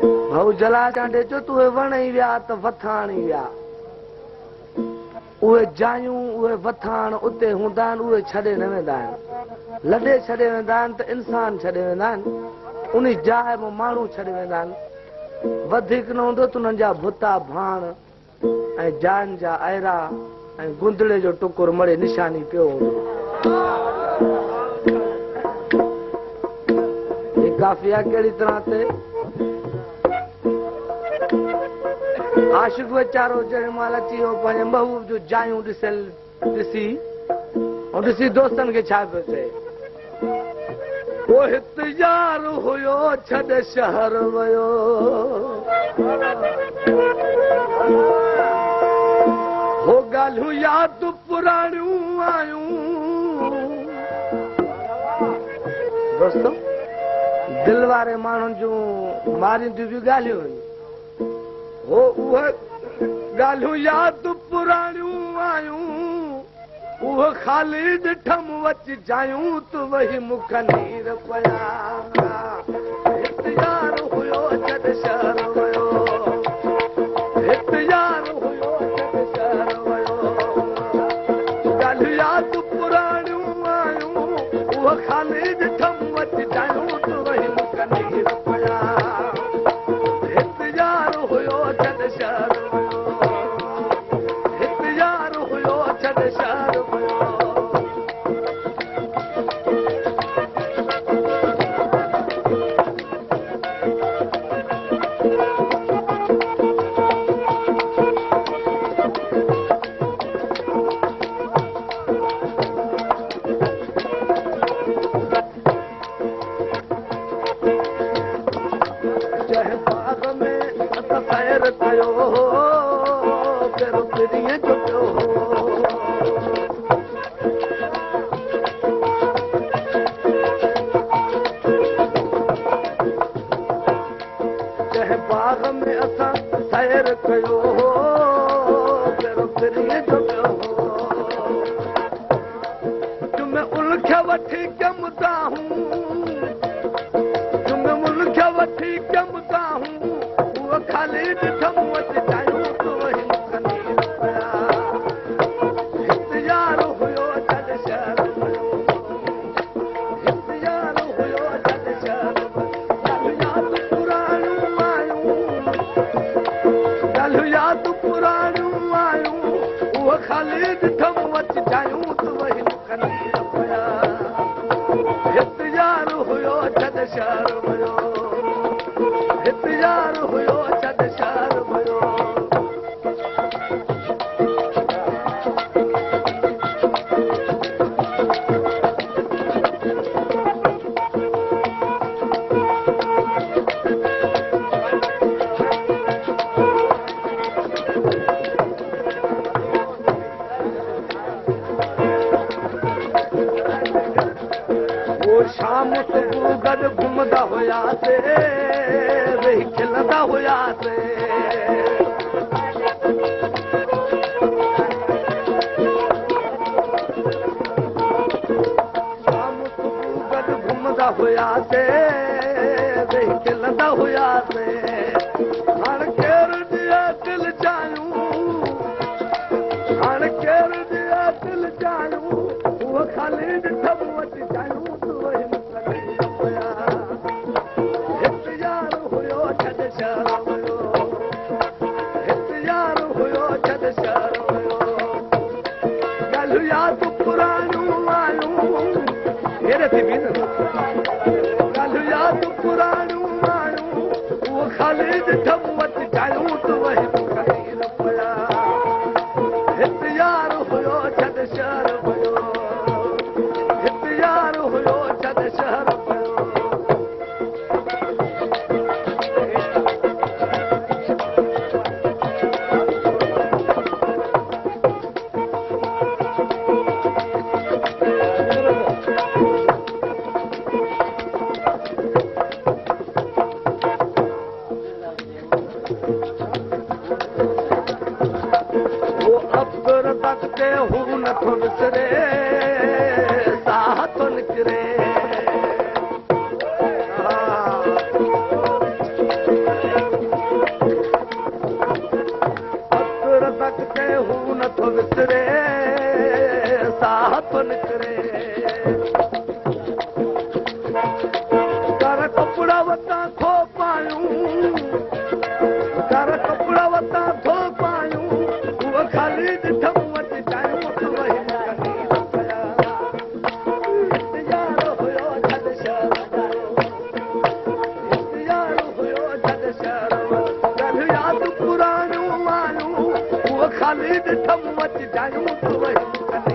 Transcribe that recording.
भाऊ जला चांडे चो तू वणी विया त वथाणी विया उहे जायूं उहे वथाण उते हूंदा आहिनि उहे छॾे न वेंदा आहिनि लॾे छॾे वेंदा आहिनि त इंसान छॾे वेंदा आहिनि उन जाइ मां माण्हू छॾे वेंदा आहिनि वधीक न हूंदो त उन्हनि जा भुता भाण ऐं जान जा अहिड़ा ऐं गुंदड़े जो टुकुर मड़े निशानी पियो हूंदो काफ़ी आहे कहिड़ी तरह ते आशिक़ वीचारो जॾहिं महिल अची वियो पंहिंजे महबूब जूं जायूं ॾिसी दोस्तनि खे छा पियो चए वो हिते यार हुयो छॾे शहर वियो हो ॻाल्हियूं यादि पुराणियूं आयूं दोस्तो दिल वारे माण्हुनि जूं मारींदियूं बि ॻाल्हियूं आहिनि हो उहे ॻाल्हियूं यादि पुराणियूं आयूं उहे ख़ाली ॾिठम वच जायूं तूं वही मुख नीर पया हिते यार हुयो छॾ शहर वियो हिते यार हुयो छॾ शहर वियो ॻाल्हियूं यादि पुराणियूं आयूं उहे ख़ाली ॾिठम वच जायूं तूं वही मुख नीर पया हिते यार हुयो छॾ शहर वियो हिते यार हुयो छॾ शहर शाम सुबुह गॾु घुमंदा हुयासीं वेही खिलंदा हुयासीं शाम सुबुह गॾु घुमंदा हुयासीं वेही खिलंदा हुयासीं हाणे केरु ॾिया दिल जायूं हाणे केरु ॾिया दिल जायूं उहो ख़ाली ॾिठम वटि जायूं ॻाल्हियूं यादि पुराणियूं आयूं उहो ख़ाली ॾिठम वटि जायूं तूं वही मुख नीर पया हिते यार हुयो छॾ शहर वियो हिते यार हुयो छॾ शहर वियो ॾिठमि मच जायूं त वयूं